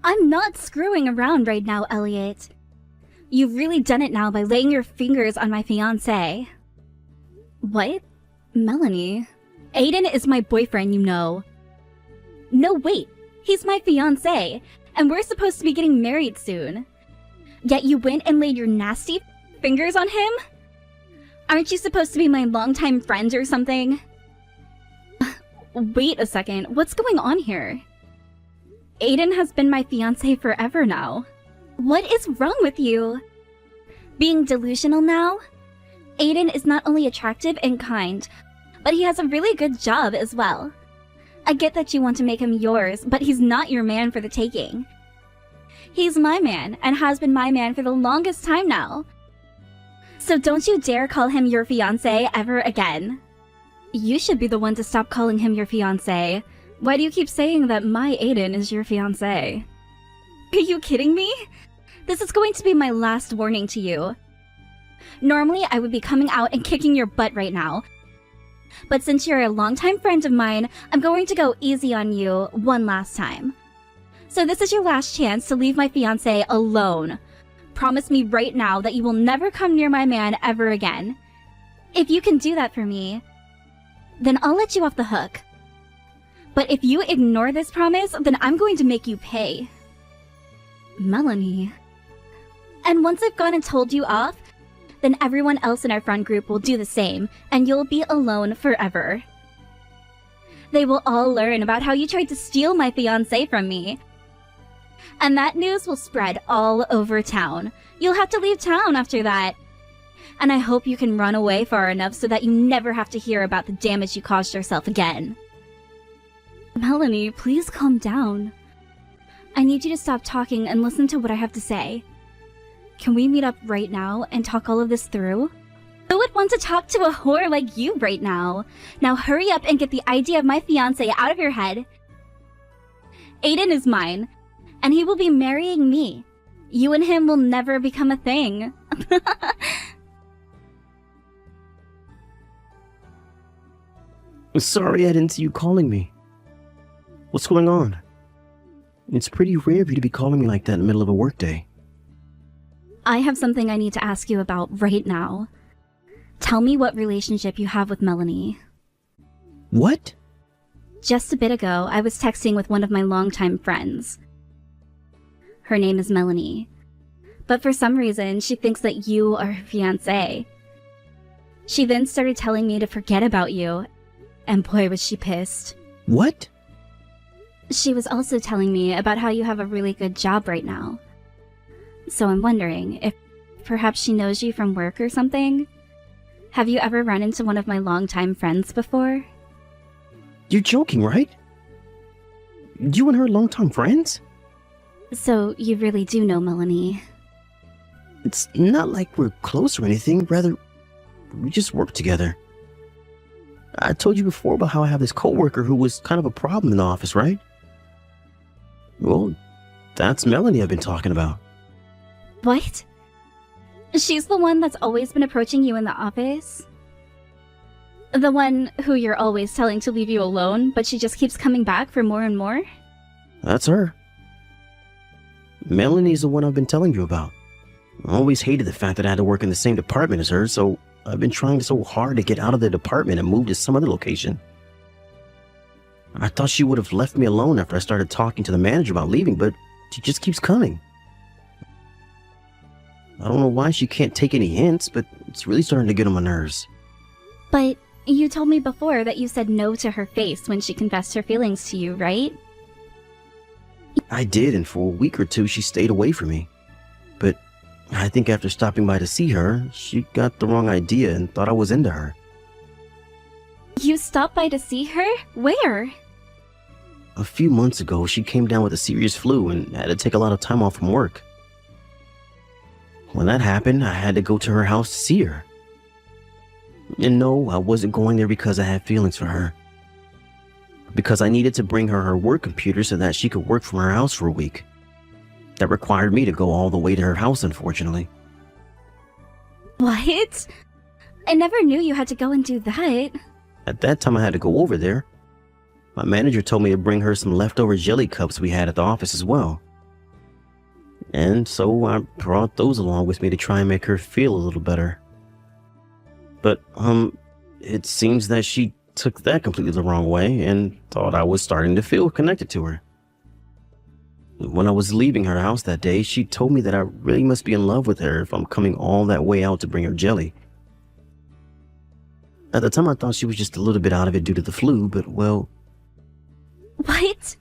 I'm not screwing around right now, Elliot. You've really done it now by laying your fingers on my fiancé. What? Melanie? Aiden is my boyfriend, you know. No, wait. He's my fiancé, and we're supposed to be getting married soon. Yet you went and laid your nasty fingers on him? Aren't you supposed to be my longtime friend or something? Wait a second, what's going on here? Aiden has been my fiancé forever now. What is wrong with you? Being delusional now? Aiden is not only attractive and kind, but he has a really good job as well. I get that you want to make him yours, but he's not your man for the taking. He's my man, and has been my man for the longest time now. So don't you dare call him your fiancé ever again. You should be the one to stop calling him your fiancé. Why do you keep saying that my Aiden is your fiancé? Are you kidding me? This is going to be my last warning to you. Normally, I would be coming out and kicking your butt right now. But since you're a longtime friend of mine, I'm going to go easy on you one last time. So this is your last chance to leave my fiancé alone. Promise me right now that you will never come near my man ever again. If you can do that for me, then I'll let you off the hook. But if you ignore this promise, then I'm going to make you pay. Melanie. And once I've gone and told you off, then everyone else in our friend group will do the same, and you'll be alone forever. They will all learn about how you tried to steal my fiancé from me. And that news will spread all over town. You'll have to leave town after that. And I hope you can run away far enough so that you never have to hear about the damage you caused yourself again. Melanie, please calm down. I need you to stop talking and listen to what I have to say. Can we meet up right now and talk all of this through? Who would want to talk to a whore like you right now? Now hurry up and get the idea of my fiancé out of your head. Aiden is mine, and he will be marrying me. You and him will never become a thing. Sorry I didn't see you calling me. What's going on? It's pretty rare of you to be calling me like that in the middle of a workday. I have something I need to ask you about right now. Tell me what relationship you have with Melanie. What? Just a bit ago, I was texting with one of my longtime friends. Her name is Melanie. But for some reason, she thinks that you are her fiancé. She then started telling me to forget about you, and boy was she pissed. What? She was also telling me about how you have a really good job right now. So I'm wondering if perhaps she knows you from work or something? Have you ever run into one of my longtime friends before? You're joking, right? You and her longtime friends? So you really do know Melanie. It's not like we're close or anything, rather, we just work together. I told you before about how I have this coworker who was kind of a problem in the office, right? Well, that's Melanie I've been talking about. What? She's the one that's always been approaching you in the office? The one who you're always telling to leave you alone, but she just keeps coming back for more and more? That's her. Melanie's the one I've been telling you about. I always hated the fact that I had to work in the same department as her, so I've been trying so hard to get out of the department and move to some other location. I thought she would have left me alone after I started talking to the manager about leaving, but she just keeps coming. I don't know why she can't take any hints, but it's really starting to get on my nerves. But you told me before that you said no to her face when she confessed her feelings to you, right? I did, and for a week or two she stayed away from me. But I think after stopping by to see her, she got the wrong idea and thought I was into her. You stopped by to see her? Where? A few months ago, she came down with a serious flu and had to take a lot of time off from work. When that happened, I had to go to her house to see her. And no, I wasn't going there because I had feelings for her. Because I needed to bring her her work computer so that she could work from her house for a week. That required me to go all the way to her house, unfortunately. What? I never knew you had to go and do that. At that time, I had to go over there. My manager told me to bring her some leftover jelly cups we had at the office as well. and so I brought those along with me to try and make her feel a little better. But, it seems that she took that completely the wrong way and thought I was starting to feel connected to her. When I was leaving her house that day, she told me that I really must be in love with her if I'm coming all that way out to bring her jelly. At the time, I thought she was just a little bit out of it due to the flu, but well... What?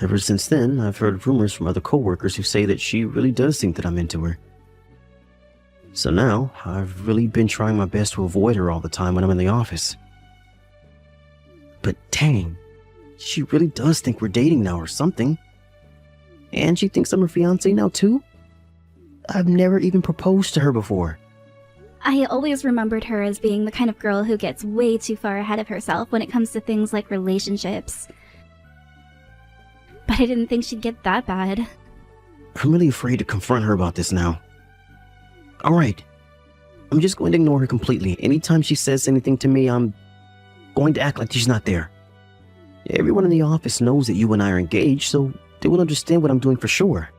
Ever since then, I've heard rumors from other coworkers who say that she really does think that I'm into her. So now, I've really been trying my best to avoid her all the time when I'm in the office. But dang, she really does think we're dating now or something. And she thinks I'm her fiancé now too? I've never even proposed to her before. I always remembered her as being the kind of girl who gets way too far ahead of herself when it comes to things like relationships. But I didn't think she'd get that bad. I'm really afraid to confront her about this now. Alright, I'm just going to ignore her completely. Anytime she says anything to me, I'm going to act like she's not there. Everyone in the office knows that you and I are engaged, so they will understand what I'm doing for sure.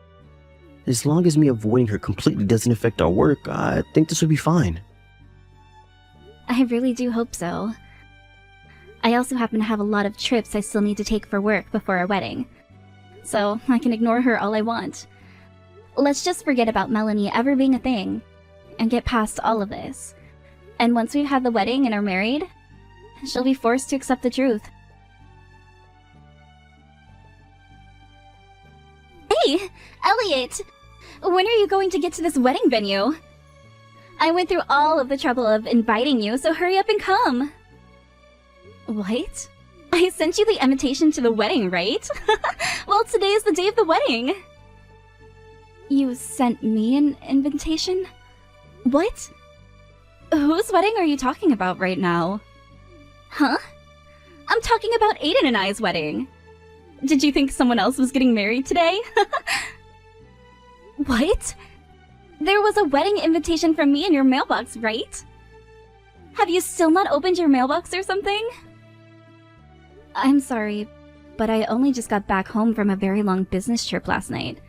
As long as me avoiding her completely doesn't affect our work, I think this will be fine. I really do hope so. I also happen to have a lot of trips I still need to take for work before our wedding, so I can ignore her all I want. Let's just forget about Melanie ever being a thing, and get past all of this. And once we've had the wedding and are married, she'll be forced to accept the truth. Hey, Elliot! When are you going to get to this wedding venue? I went through all of the trouble of inviting you, so hurry up and come. What? I sent you the invitation to the wedding, right? Well, today is the day of the wedding. You sent me an invitation? What? Whose wedding are you talking about right now? Huh? I'm talking about Aiden and I's wedding. Did you think someone else was getting married today? What? There was a wedding invitation from me in your mailbox, right? Have you still not opened your mailbox or something? I'm sorry, but I only just got back home from a very long business trip last night,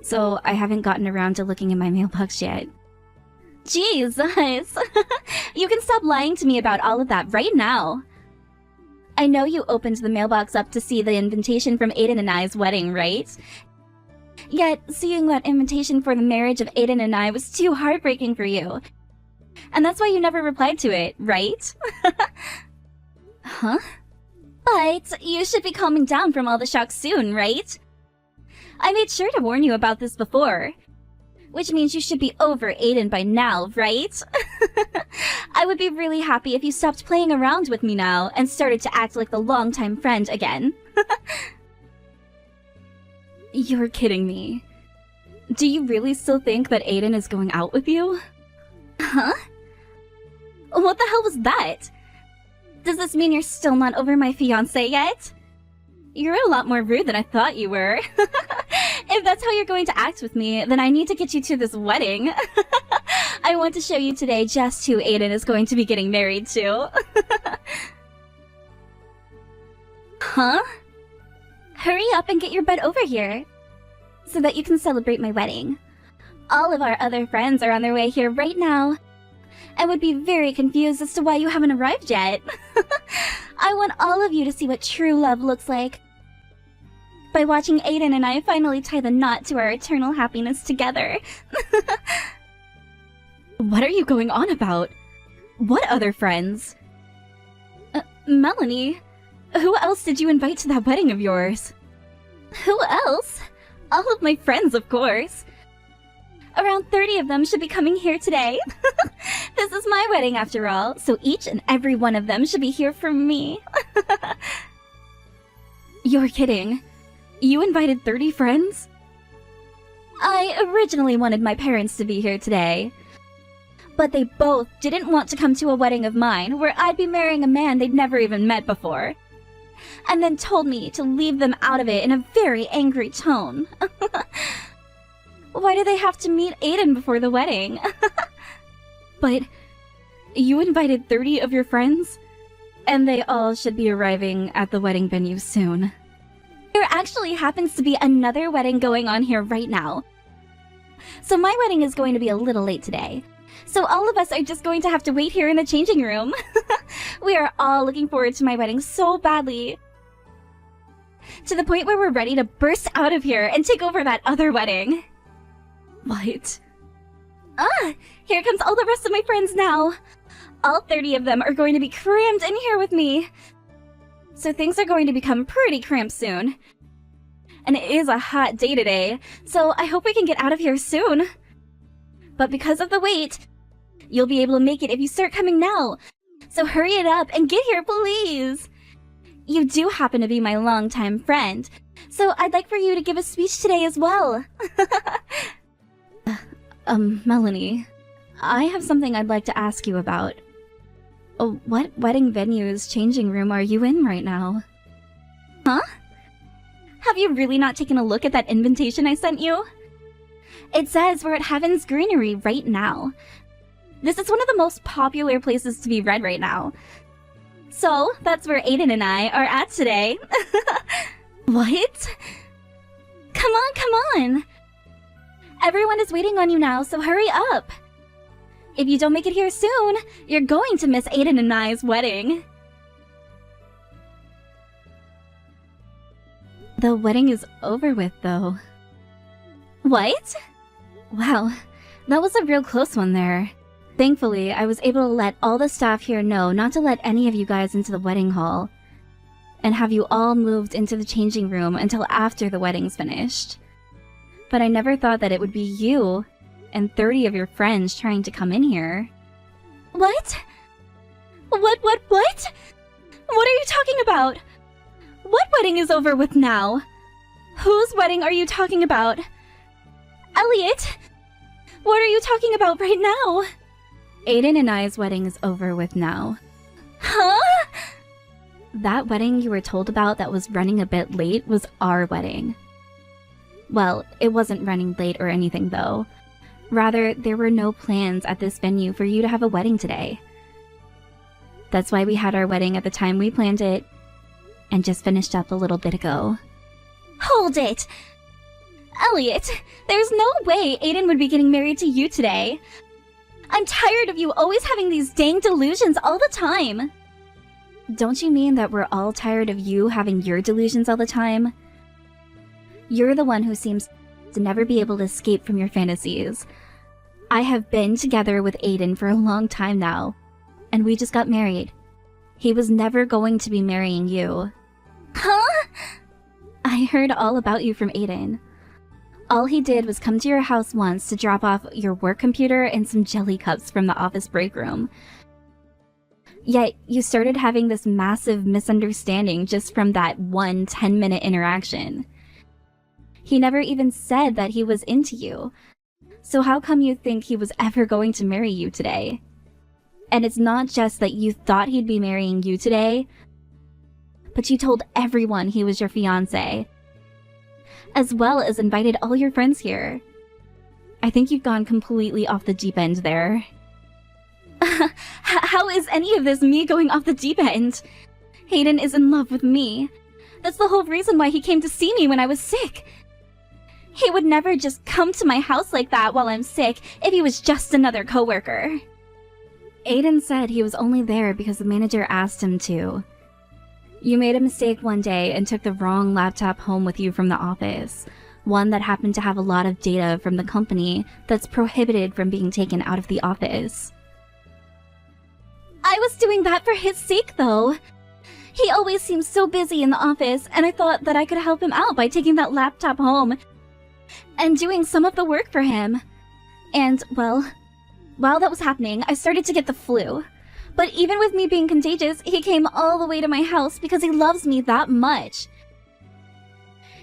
so I haven't gotten around to looking in my mailbox yet. Jesus! You can stop lying to me about all of that right now. I know you opened the mailbox up to see the invitation from Aiden and I's wedding, right? Yet, seeing that invitation for the marriage of Aiden and I was too heartbreaking for you. And that's why you never replied to it, right? Huh? But you should be calming down from all the shock soon, right? I made sure to warn you about this before. Which means you should be over Aiden by now, right? I would be really happy if you stopped playing around with me now and started to act like the longtime friend again. You're kidding me. Do you really still think that Aiden is going out with you? Huh? What the hell was that? Does this mean you're still not over my fiancé yet? You're a lot more rude than I thought you were. If that's how you're going to act with me, then I need to get you to this wedding. I want to show you today just who Aiden is going to be getting married to. Huh? Hurry up and get your butt over here, so that you can celebrate my wedding. All of our other friends are on their way here right now, and would be very confused as to why you haven't arrived yet. I want all of you to see what true love looks like, by watching Aiden and I finally tie the knot to our eternal happiness together. What are you going on about? What other friends? Melanie, who else did you invite to that wedding of yours? Who else? All of my friends, of course. Around 30 of them should be coming here today. This is my wedding after all, so each and every one of them should be here for me. You're kidding. You invited 30 friends? I originally wanted my parents to be here today, but they both didn't want to come to a wedding of mine where I'd be marrying a man they'd never even met before, and then told me to leave them out of it in a very angry tone. Why do they have to meet Aiden before the wedding? But you invited 30 of your friends? And they all should be arriving at the wedding venue soon. You're actually happens to be another wedding going on here right now. So my wedding is going to be a little late today. So all of us are just going to have to wait here in the changing room. We are all looking forward to my wedding so badly. To the point where we're ready to burst out of here and take over that other wedding. What? Here comes all the rest of my friends now. All 30 of them are going to be crammed in here with me. So things are going to become pretty cramped soon. And it is a hot day today, so I hope we can get out of here soon. But because of the wait, you'll be able to make it if you start coming now. So hurry it up and get here, please. You do happen to be my longtime friend, so I'd like for you to give a speech today as well. Melanie, I have something I'd like to ask you about. What wedding venue's changing room are you in right now? Huh? Have you really not taken a look at that invitation I sent you? It says we're at Heaven's Greenery right now. This is one of the most popular places to be read right now. So, that's where Aiden and I are at today. What? Come on, come on! Everyone is waiting on you now, so hurry up! If you don't make it here soon, you're going to miss Aiden and I's wedding. The wedding is over with, though. What? Wow, that was a real close one there. Thankfully, I was able to let all the staff here know not to let any of you guys into the wedding hall, and have you all moved into the changing room until after the wedding's finished. But I never thought that it would be you and 30 of your friends trying to come in here. What? What? What are you talking about? What wedding is over with now? Whose wedding are you talking about? Elliot? What are you talking about right now? Aiden and I's wedding is over with now. Huh? That wedding you were told about that was running a bit late was our wedding. Well, it wasn't running late or anything though. Rather, there were no plans at this venue for you to have a wedding today. That's why we had our wedding at the time we planned it, and just finished up a little bit ago. Hold it! Elliot, there's no way Aiden would be getting married to you today. I'm tired of you always having these dang delusions all the time. Don't you mean that we're all tired of you having your delusions all the time? You're the one who seems to never be able to escape from your fantasies. I have been together with Aiden for a long time now, and we just got married. He was never going to be marrying you. Huh? I heard all about you from Aiden. All he did was come to your house once to drop off your work computer and some jelly cups from the office break room. Yet, you started having this massive misunderstanding just from that one 10-minute interaction. He never even said that he was into you. So how come you think he was ever going to marry you today? And it's not just that you thought he'd be marrying you today, but you told everyone he was your fiancé, as well as invited all your friends here. I think you've gone completely off the deep end there. How is any of this me going off the deep end? Aiden is in love with me. That's the whole reason why he came to see me when I was sick. He would never just come to my house like that while I'm sick if he was just another coworker. Aiden said he was only there because the manager asked him to. You made a mistake one day and took the wrong laptop home with you from the office. One that happened to have a lot of data from the company that's prohibited from being taken out of the office. I was doing that for his sake, though. He always seems so busy in the office, and I thought that I could help him out by taking that laptop home and doing some of the work for him. And, well, while that was happening, I started to get the flu. But even with me being contagious, he came all the way to my house because he loves me that much.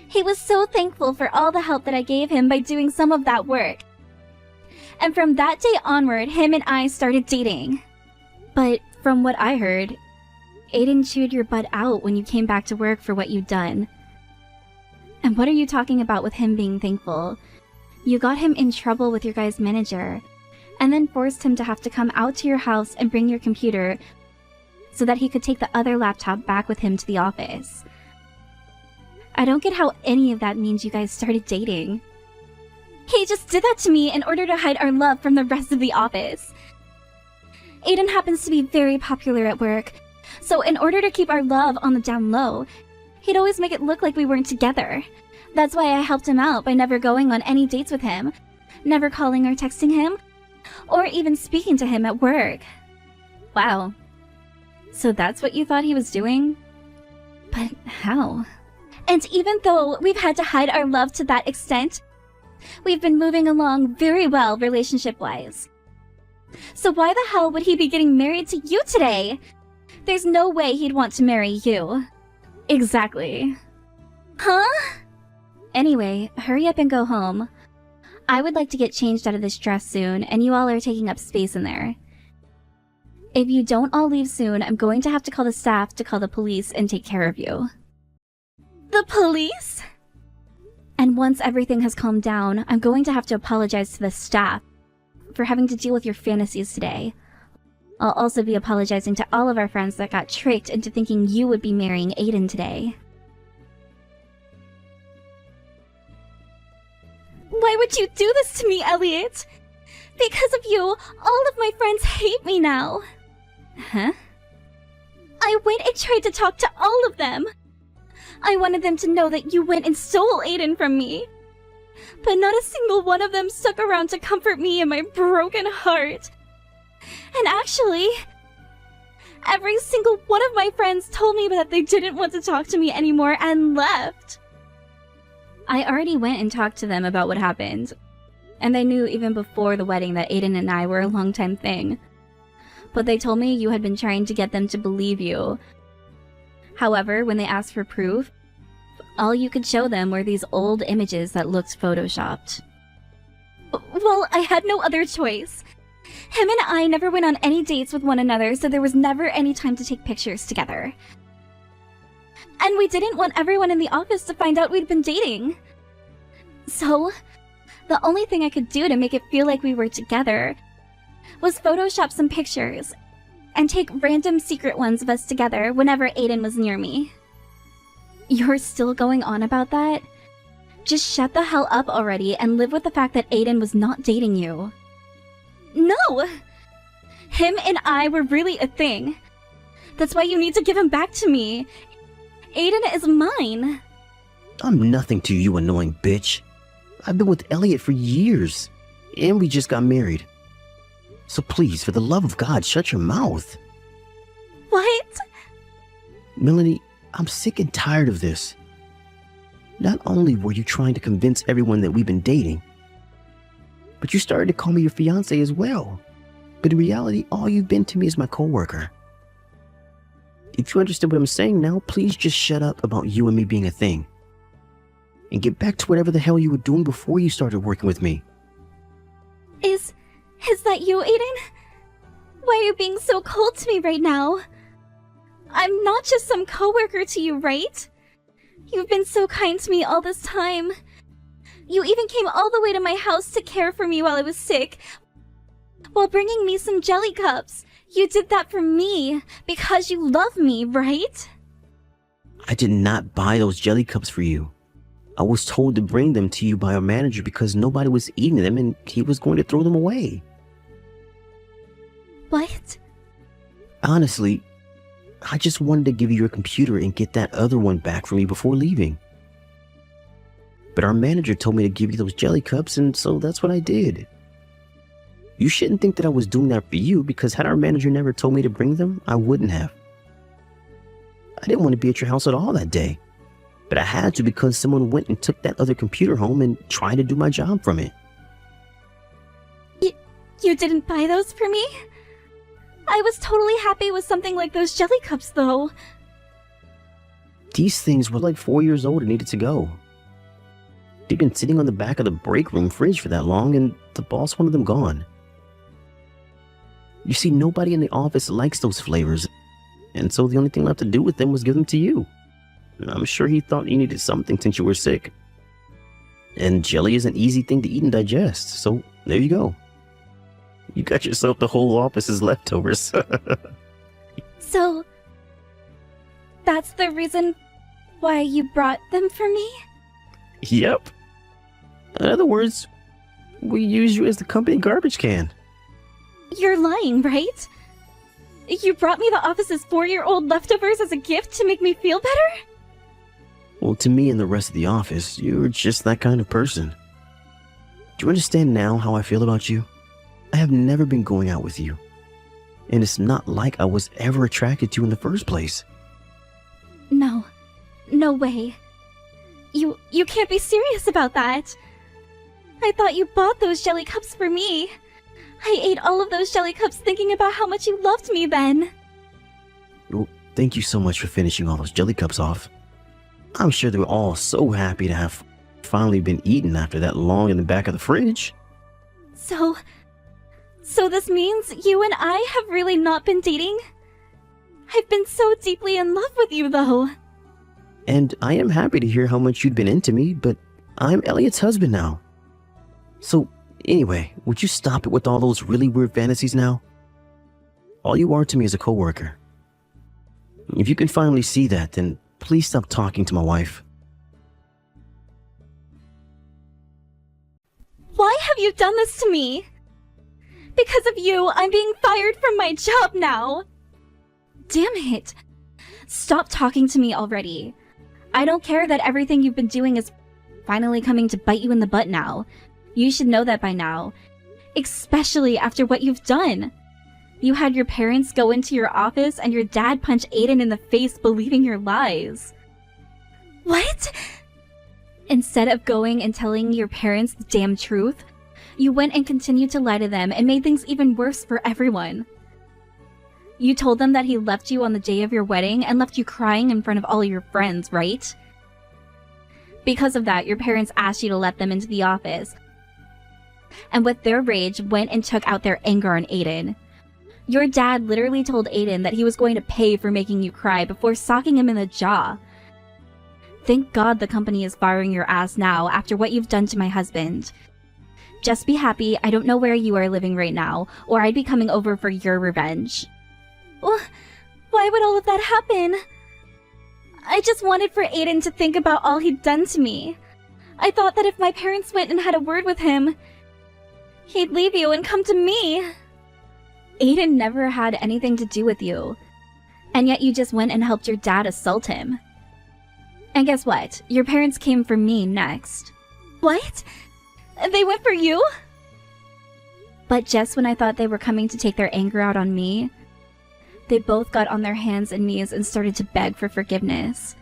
He was so thankful for all the help that I gave him by doing some of that work. And from that day onward, him and I started dating. But from what I heard, Aiden chewed your butt out when you came back to work for what you'd done. And what are you talking about with him being thankful? You got him in trouble with your guy's manager, and then forced him to have to come out to your house and bring your computer so that he could take the other laptop back with him to the office. I don't get how any of that means you guys started dating. He just did that to me in order to hide our love from the rest of the office. Aiden happens to be very popular at work, so in order to keep our love on the down low, he'd always make it look like we weren't together. That's why I helped him out by never going on any dates with him, never calling or texting him, or even speaking to him at work. Wow. So that's what you thought he was doing? But how? And even though we've had to hide our love to that extent, we've been moving along very well relationship-wise. So why the hell would he be getting married to you today? There's no way he'd want to marry you. Exactly. Huh? Anyway, hurry up and go home. I would like to get changed out of this dress soon, and you all are taking up space in there. If you don't all leave soon, I'm going to have to call the staff to call the police and take care of you. The police? And once everything has calmed down, I'm going to have to apologize to the staff for having to deal with your fantasies today. I'll also be apologizing to all of our friends that got tricked into thinking you would be marrying Aiden today. Why would you do this to me, Elliot? Because of you, all of my friends hate me now. Huh? I went and tried to talk to all of them. I wanted them to know that you went and stole Aiden from me. But not a single one of them stuck around to comfort me in my broken heart. And actually, every single one of my friends told me that they didn't want to talk to me anymore and left. I already went and talked to them about what happened, and they knew even before the wedding that Aiden and I were a long-time thing. But they told me you had been trying to get them to believe you. However, when they asked for proof, all you could show them were these old images that looked photoshopped. Well, I had no other choice. Him and I never went on any dates with one another, so there was never any time to take pictures together. And we didn't want everyone in the office to find out we'd been dating. So, the only thing I could do to make it feel like we were together was Photoshop some pictures and take random secret ones of us together whenever Aiden was near me. You're still going on about that? Just shut the hell up already and live with the fact that Aiden was not dating you. No! Him and I were really a thing. That's why you need to give him back to me. Aiden is mine. I'm nothing to you, annoying bitch. I've been with Elliot for years, and we just got married. So please, for the love of God, shut your mouth. What? Melanie, I'm sick and tired of this. Not only were you trying to convince everyone that we've been dating, but you started to call me your fiancé as well. But in reality, all you've been to me is my coworker. If you understand what I'm saying now, please just shut up about you and me being a thing. And get back to whatever the hell you were doing before you started working with me. Is that you, Aiden? Why are you being so cold to me right now? I'm not just some coworker to you, right? You've been so kind to me all this time. You even came all the way to my house to care for me while I was sick, while bringing me some jelly cups. You did that for me because you love me, right? I did not buy those jelly cups for you. I was told to bring them to you by our manager because nobody was eating them and he was going to throw them away. What? Honestly, I just wanted to give you your computer and get that other one back from you before leaving. But our manager told me to give you those jelly cups, and so that's what I did. You shouldn't think that I was doing that for you, because had our manager never told me to bring them, I wouldn't have. I didn't want to be at your house at all that day, but I had to because someone went and took that other computer home and tried to do my job from it. You didn't buy those for me? I was totally happy with something like those jelly cups, though. These things were like 4 years old and needed to go. They'd been sitting on the back of the break room fridge for that long, and the boss wanted them gone. You see, nobody in the office likes those flavors, and so the only thing left to do with them was give them to you. I'm sure he thought you needed something since you were sick. And jelly is an easy thing to eat and digest, so there you go. You got yourself the whole office's leftovers. So, that's the reason Why, you brought them for me? Yep. In other words, we use you as the company garbage can. You're lying, right? You brought me the office's 4-year-old leftovers as a gift to make me feel better? Well, to me and the rest of the office, you're just that kind of person. Do you understand now how I feel about you? I have never been going out with you. And it's not like I was ever attracted to you in the first place. No. No way. You can't be serious about that. I thought you bought those jelly cups for me. I ate all of those jelly cups thinking about how much you loved me then. Well, thank you so much for finishing all those jelly cups off. I'm sure they were all so happy to have finally been eaten after that long in the back of the fridge. So this means you and I have really not been dating? I've been so deeply in love with you, though. And I am happy to hear how much you'd been into me, but I'm Elliot's husband now. So, anyway, would you stop it with all those really weird fantasies now? All you are to me is a coworker. If you can finally see that, then please stop talking to my wife. Why have you done this to me? Because of you, I'm being fired from my job now. Damn it. Stop talking to me already. I don't care that everything you've been doing is finally coming to bite you in the butt now. You should know that by now. Especially after what you've done. You had your parents go into your office and your dad punch Aiden in the face believing your lies. What? Instead of going and telling your parents the damn truth, you went and continued to lie to them and made things even worse for everyone. You told them that he left you on the day of your wedding and left you crying in front of all your friends, right? Because of that, your parents asked you to let them into the office. And with their rage, went and took out their anger on Aiden. Your dad literally told Aiden that he was going to pay for making you cry before socking him in the jaw. Thank God the company is firing your ass now after what you've done to my husband. Just be happy I don't know where you are living right now, or I'd be coming over for your revenge. Why would all of that happen? I just wanted for Aiden to think about all he'd done to me. I thought that if my parents went and had a word with him, he'd leave you and come to me. Aiden never had anything to do with you. And yet you just went and helped your dad assault him. And guess what? Your parents came for me next. What? They went for you? But just when I thought they were coming to take their anger out on me, they both got on their hands and knees and started to beg for forgiveness.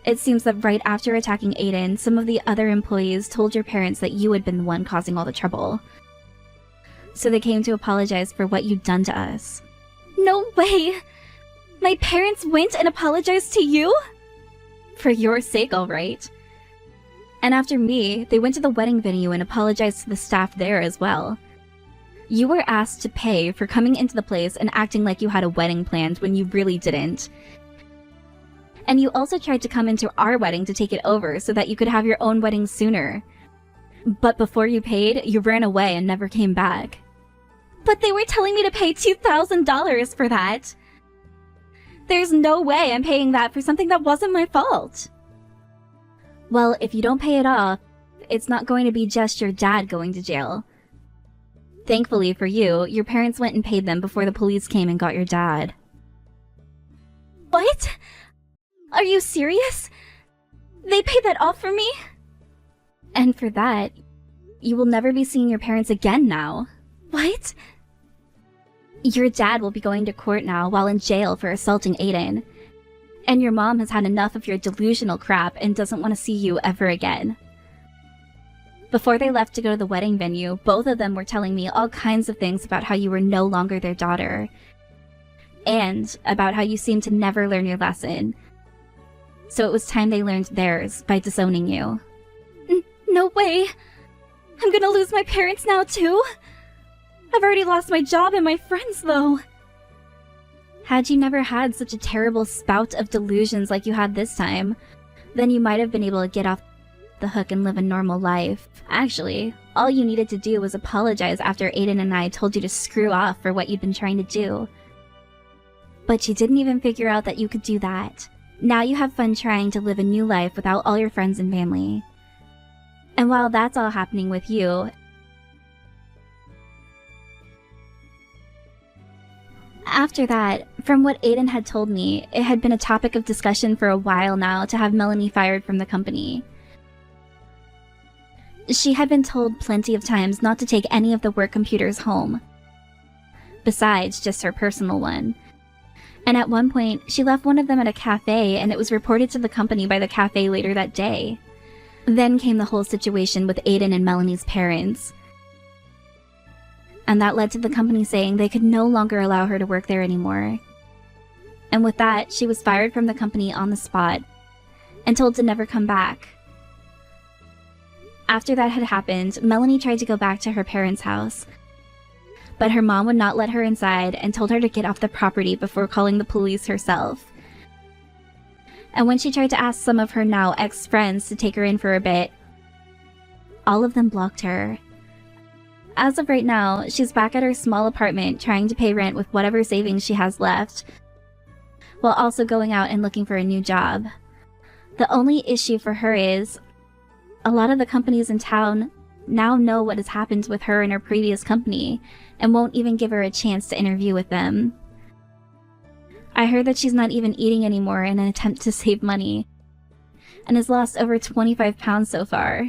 It seems that right after attacking Aiden, some of the other employees told your parents that you had been the one causing all the trouble. So they came to apologize for what you'd done to us. No way! My parents went and apologized to you? For your sake, all right. And after me, they went to the wedding venue and apologized to the staff there as well. You were asked to pay for coming into the place and acting like you had a wedding planned when you really didn't. And you also tried to come into our wedding to take it over so that you could have your own wedding sooner. But before you paid, you ran away and never came back. But they were telling me to pay $2,000 for that. There's no way I'm paying that for something that wasn't my fault. Well, if you don't pay it off, it's not going to be just your dad going to jail. Thankfully for you, your parents went and paid them before the police came and got your dad. What? Are you serious? They paid that off for me? And for that, you will never be seeing your parents again now. What? Your dad will be going to court now while in jail for assaulting Aiden. And your mom has had enough of your delusional crap and doesn't want to see you ever again. Before they left to go to the wedding venue, both of them were telling me all kinds of things about how you were no longer their daughter. And about how you seemed to never learn your lesson. So it was time they learned theirs by disowning you. No way! I'm gonna lose my parents now too? I've already lost my job and my friends though. Had you never had such a terrible spout of delusions like you had this time, then you might have been able to get off the hook and live a normal life. Actually, all you needed to do was apologize after Aiden and I told you to screw off for what you'd been trying to do. But you didn't even figure out that you could do that. Now you have fun trying to live a new life without all your friends and family. And while that's all happening with you, after that, from what Aiden had told me, it had been a topic of discussion for a while now to have Melanie fired from the company. She had been told plenty of times not to take any of the work computers home, besides just her personal one. And at one point, she left one of them at a cafe, and it was reported to the company by the cafe later that day. Then came the whole situation with Aiden and Melanie's parents. And that led to the company saying they could no longer allow her to work there anymore. And with that, she was fired from the company on the spot and told to never come back. After that had happened, Melanie tried to go back to her parents' house, but her mom would not let her inside and told her to get off the property before calling the police herself. And when she tried to ask some of her now ex-friends to take her in for a bit, all of them blocked her. As of right now, she's back at her small apartment trying to pay rent with whatever savings she has left, while also going out and looking for a new job. The only issue for her is, a lot of the companies in town now know what has happened with her and her previous company, and won't even give her a chance to interview with them. I heard that she's not even eating anymore in an attempt to save money, and has lost over 25 pounds so far.